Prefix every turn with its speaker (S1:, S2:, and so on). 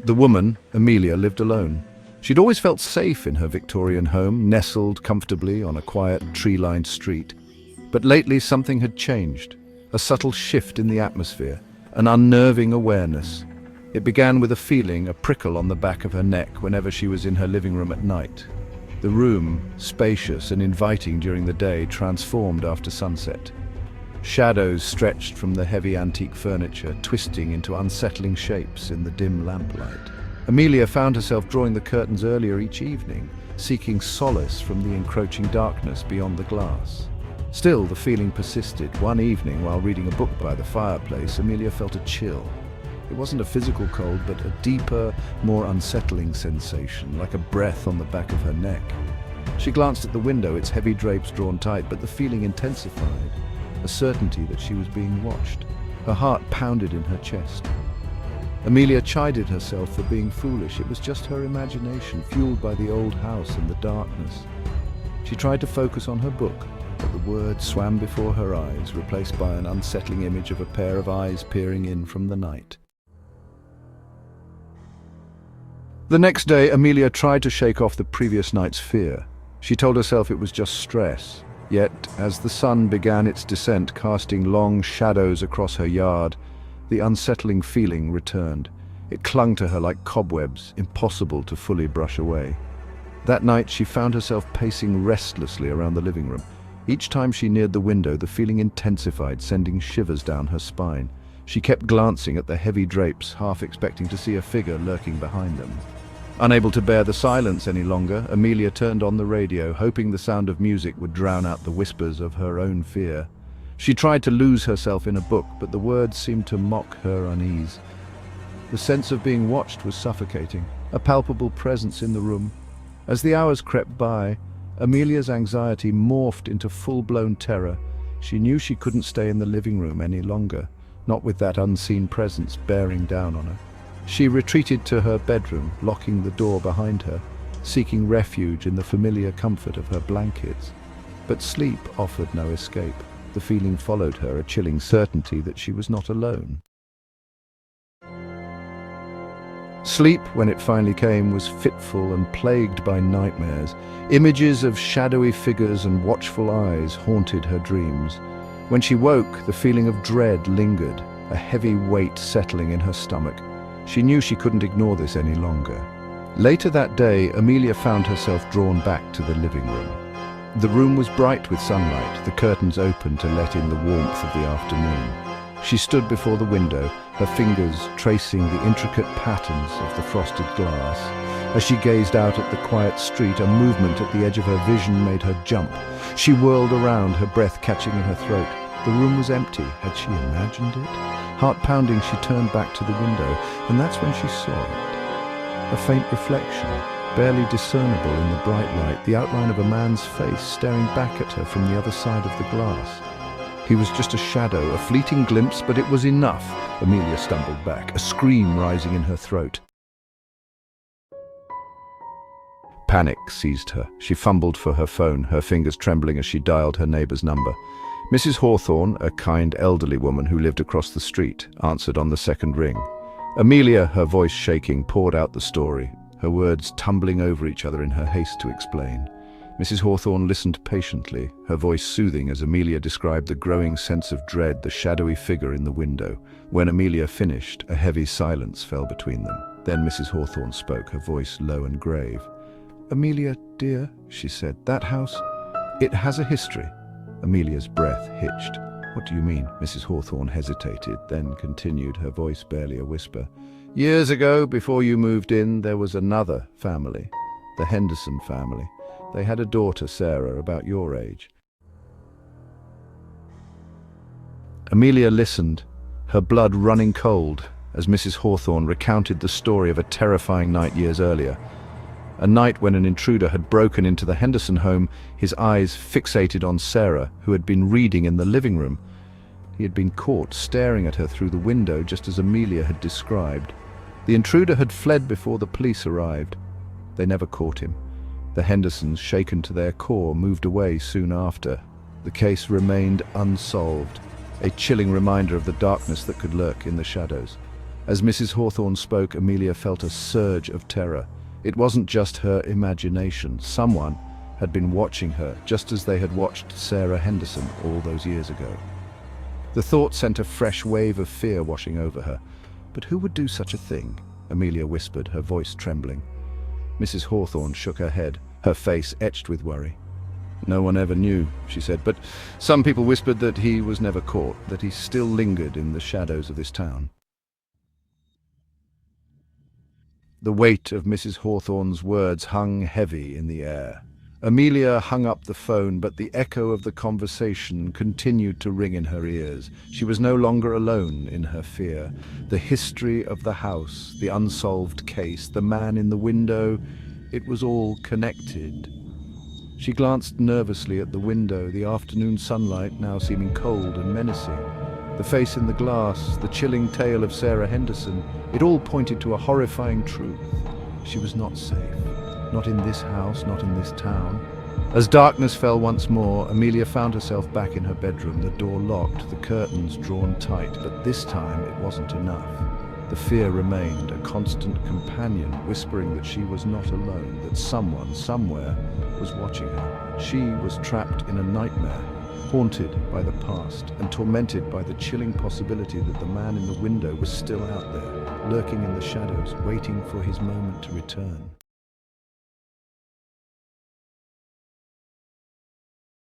S1: The woman, Amelia, lived alone. She'd always felt safe in her Victorian home, nestled comfortably on a quiet, tree-lined street. But lately something had changed. A subtle shift in the atmosphere, an unnerving awareness. It began with a feeling, a prickle on the back of her neck whenever she was in her living room at night. The room, spacious and inviting during the day, transformed after sunset. Shadows stretched from the heavy antique furniture, twisting into unsettling shapes in the dim lamplight. Amelia found herself drawing the curtains earlier each evening, seeking solace from the encroaching darkness beyond the glass. Still, the feeling persisted. One evening, while reading a book by the fireplace, Amelia felt a chill. It wasn't a physical cold, but a deeper, more unsettling sensation, like a breath on the back of her neck. She glanced at the window, its heavy drapes drawn tight, but the feeling intensified. A certainty that she was being watched. Her heart pounded in her chest. Amelia chided herself for being foolish. It was just her imagination, fueled by the old house and the darkness. She tried to focus on her book, but the words swam before her eyes, replaced by an unsettling image of a pair of eyes peering in from the night. The next day, Amelia tried to shake off the previous night's fear. She told herself it was just stress. Yet, as the sun began its descent, casting long shadows across her yard, the unsettling feeling returned. It clung to her like cobwebs, impossible to fully brush away. That night, she found herself pacing restlessly around the living room. Each time she neared the window, the feeling intensified, sending shivers down her spine. She kept glancing at the heavy drapes, half expecting to see a figure lurking behind them. Unable to bear the silence any longer, Amelia turned on the radio, hoping the sound of music would drown out the whispers of her own fear. She tried to lose herself in a book, but the words seemed to mock her unease. The sense of being watched was suffocating, a palpable presence in the room. As the hours crept by, Amelia's anxiety morphed into full-blown terror. She knew she couldn't stay in the living room any longer, not with that unseen presence bearing down on her. She retreated to her bedroom, locking the door behind her, seeking refuge in the familiar comfort of her blankets. But sleep offered no escape. The feeling followed her, a chilling certainty that she was not alone. Sleep, when it finally came, was fitful and plagued by nightmares. Images of shadowy figures and watchful eyes haunted her dreams. When she woke, the feeling of dread lingered, a heavy weight settling in her stomach. She knew she couldn't ignore this any longer. Later that day, Amelia found herself drawn back to the living room. The room was bright with sunlight, the curtains open to let in the warmth of the afternoon. She stood before the window, her fingers tracing the intricate patterns of the frosted glass. As she gazed out at the quiet street, a movement at the edge of her vision made her jump. She whirled around, her breath catching in her throat. The room was empty. Had she imagined it? Heart pounding, she turned back to the window, and that's when she saw it. A faint reflection, barely discernible in the bright light, the outline of a man's face staring back at her from the other side of the glass. He was just a shadow, a fleeting glimpse, but it was enough. Amelia stumbled back, a scream rising in her throat. Panic seized her. She fumbled for her phone, her fingers trembling as she dialed her neighbor's number. Mrs. Hawthorne, a kind elderly woman who lived across the street, answered on the second ring. Amelia, her voice shaking, poured out the story, her words tumbling over each other in her haste to explain. Mrs. Hawthorne listened patiently, her voice soothing as Amelia described the growing sense of dread, the shadowy figure in the window. When Amelia finished, a heavy silence fell between them. Then Mrs. Hawthorne spoke, her voice low and grave. "Amelia, dear," she said, "that house, it has a history." Amelia's breath hitched. "What do you mean?" Mrs. Hawthorne hesitated, then continued, her voice barely a whisper. "Years ago, before you moved in, there was another family, the Henderson family. They had a daughter, Sarah, about your age." Amelia listened, her blood running cold, as Mrs. Hawthorne recounted the story of a terrifying night years earlier. A night when an intruder had broken into the Henderson home, his eyes fixated on Sarah, who had been reading in the living room. He had been caught staring at her through the window, just as Amelia had described. The intruder had fled before the police arrived. They never caught him. The Hendersons, shaken to their core, moved away soon after. The case remained unsolved, a chilling reminder of the darkness that could lurk in the shadows. As Mrs. Hawthorne spoke, Amelia felt a surge of terror. It wasn't just her imagination. Someone had been watching her, just as they had watched Sarah Henderson all those years ago. The thought sent a fresh wave of fear washing over her. But who would do such a thing? Amelia whispered, her voice trembling. Mrs. Hawthorne shook her head, her face etched with worry. No one ever knew, she said, but some people whispered that he was never caught, that he still lingered in the shadows of this town. The weight of Mrs. Hawthorne's words hung heavy in the air. Amelia hung up the phone, but the echo of the conversation continued to ring in her ears. She was no longer alone in her fear. The history of the house, the unsolved case, the man in the window, it was all connected. She glanced nervously at the window, the afternoon sunlight now seeming cold and menacing. The face in the glass, the chilling tale of Sarah Henderson, it all pointed to a horrifying truth. She was not safe. Not in this house, not in this town. As darkness fell once more, Amelia found herself back in her bedroom, the door locked, the curtains drawn tight, but this time it wasn't enough. The fear remained, a constant companion whispering that she was not alone, that someone, somewhere, was watching her. She was trapped in a nightmare, haunted by the past and tormented by the chilling possibility that the man in the window was still out there, lurking in the shadows, waiting for his moment to return.